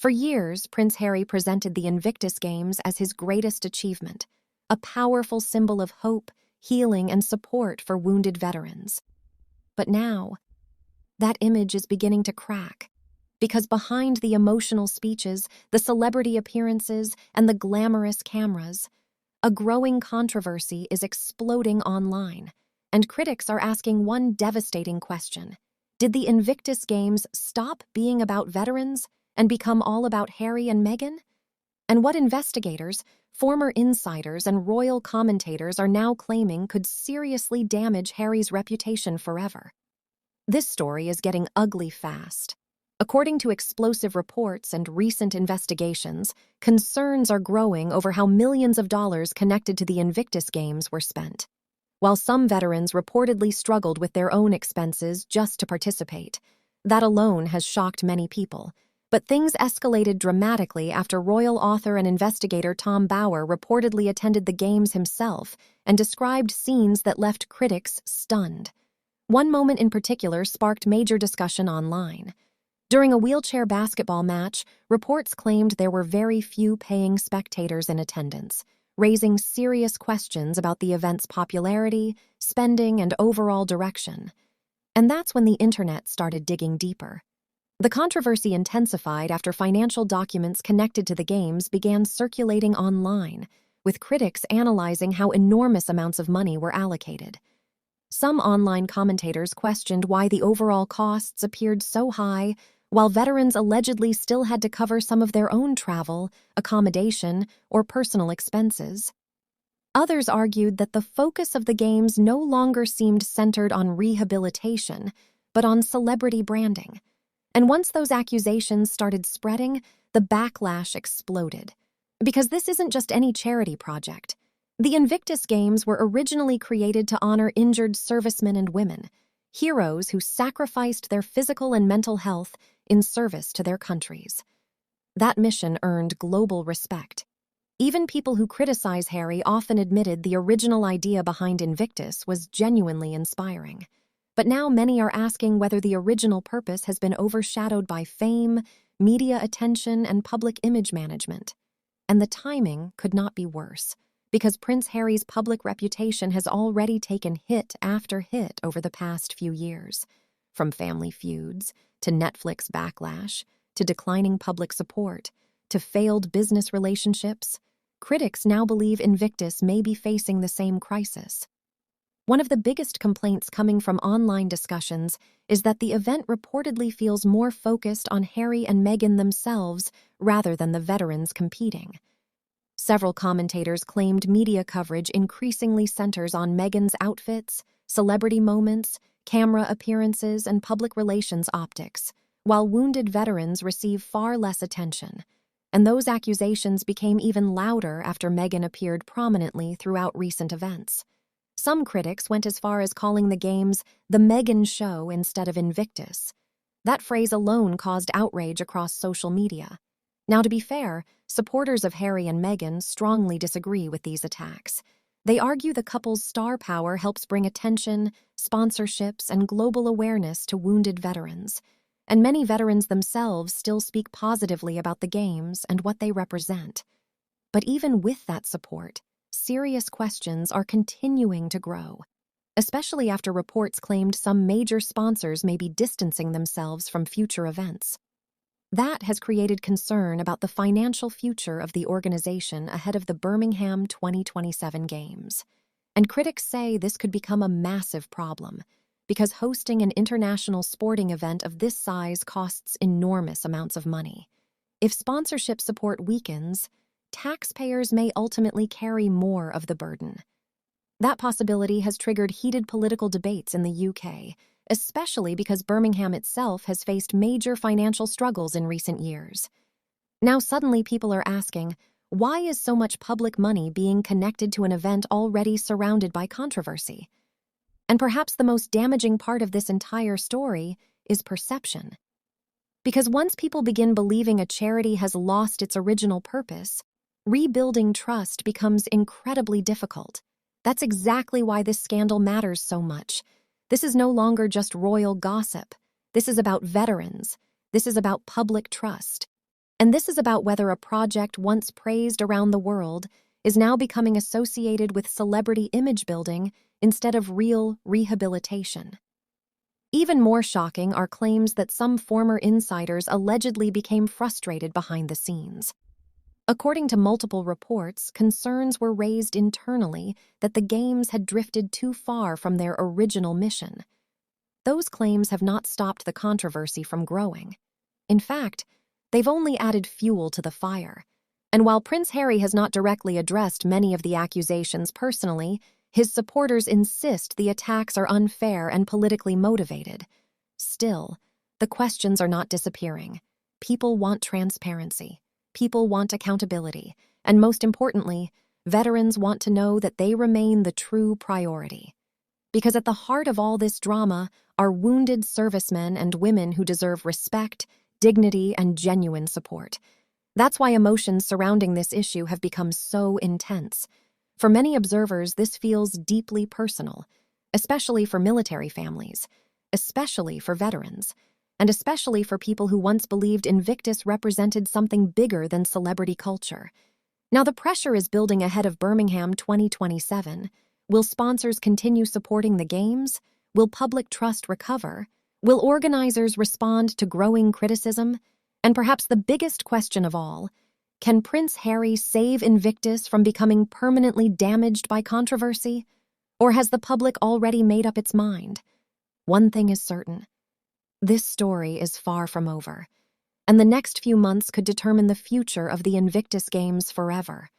For years, Prince Harry presented the Invictus Games as his greatest achievement, a powerful symbol of hope, healing, and support for wounded veterans. But now, that image is beginning to crack, because behind the emotional speeches, the celebrity appearances, and the glamorous cameras, a growing controversy is exploding online, and critics are asking one devastating question. Did the Invictus Games stop being about veterans and become all about Harry and Meghan? And what investigators, former insiders, and royal commentators are now claiming could seriously damage Harry's reputation forever. This story is getting ugly fast. According to explosive reports and recent investigations, concerns are growing over how millions of dollars connected to the Invictus Games were spent. While some veterans reportedly struggled with their own expenses just to participate, that alone has shocked many people. But things escalated dramatically after royal author and investigator Tom Bower reportedly attended the Games himself and described scenes that left critics stunned. One moment in particular sparked major discussion online. During a wheelchair basketball match, reports claimed there were very few paying spectators in attendance, raising serious questions about the event's popularity, spending, and overall direction. And that's when the internet started digging deeper. The controversy intensified after financial documents connected to the Games began circulating online, with critics analyzing how enormous amounts of money were allocated. Some online commentators questioned why the overall costs appeared so high, while veterans allegedly still had to cover some of their own travel, accommodation, or personal expenses. Others argued that the focus of the Games no longer seemed centered on rehabilitation, but on celebrity branding. And once those accusations started spreading, the backlash exploded. Because this isn't just any charity project. The Invictus Games were originally created to honor injured servicemen and women, heroes who sacrificed their physical and mental health in service to their countries. That mission earned global respect. Even people who criticize Harry often admitted the original idea behind Invictus was genuinely inspiring. But now many are asking whether the original purpose has been overshadowed by fame, media attention, and public image management. And the timing could not be worse, because Prince Harry's public reputation has already taken hit after hit over the past few years. From family feuds, to Netflix backlash, to declining public support, to failed business relationships, critics now believe Invictus may be facing the same crisis. One of the biggest complaints coming from online discussions is that the event reportedly feels more focused on Harry and Meghan themselves rather than the veterans competing. Several commentators claimed media coverage increasingly centers on Meghan's outfits, celebrity moments, camera appearances, and public relations optics, while wounded veterans receive far less attention. And those accusations became even louder after Meghan appeared prominently throughout recent events. Some critics went as far as calling the Games the Meghan Show instead of Invictus. That phrase alone caused outrage across social media. Now, to be fair, supporters of Harry and Meghan strongly disagree with these attacks. They argue the couple's star power helps bring attention, sponsorships, and global awareness to wounded veterans. And many veterans themselves still speak positively about the Games and what they represent. But even with that support, serious questions are continuing to grow, especially after reports claimed some major sponsors may be distancing themselves from future events. That has created concern about the financial future of the organization ahead of the Birmingham 2027 Games. And critics say this could become a massive problem, because hosting an international sporting event of this size costs enormous amounts of money. If sponsorship support weakens, taxpayers may ultimately carry more of the burden. That possibility has triggered heated political debates in the UK, especially because Birmingham itself has faced major financial struggles in recent years. Now suddenly people are asking, why is so much public money being connected to an event already surrounded by controversy? And perhaps the most damaging part of this entire story is perception. Because once people begin believing a charity has lost its original purpose, rebuilding trust becomes incredibly difficult. That's exactly why this scandal matters so much. This is no longer just royal gossip. This is about veterans. This is about public trust. And this is about whether a project once praised around the world is now becoming associated with celebrity image building instead of real rehabilitation. Even more shocking are claims that some former insiders allegedly became frustrated behind the scenes. According to multiple reports, concerns were raised internally that the Games had drifted too far from their original mission. Those claims have not stopped the controversy from growing. In fact, they've only added fuel to the fire. And while Prince Harry has not directly addressed many of the accusations personally, his supporters insist the attacks are unfair and politically motivated. Still, the questions are not disappearing. People want transparency. People want accountability. And most importantly, veterans want to know that they remain the true priority. Because at the heart of all this drama are wounded servicemen and women who deserve respect, dignity, and genuine support. That's why emotions surrounding this issue have become so intense. For many observers, this feels deeply personal, especially for military families, especially for veterans, and especially for people who once believed Invictus represented something bigger than celebrity culture. Now the pressure is building ahead of Birmingham 2027. Will sponsors continue supporting the Games? Will public trust recover? Will organizers respond to growing criticism? And perhaps the biggest question of all, can Prince Harry save Invictus from becoming permanently damaged by controversy? Or has the public already made up its mind? One thing is certain. This story is far from over, and the next few months could determine the future of the Invictus Games forever.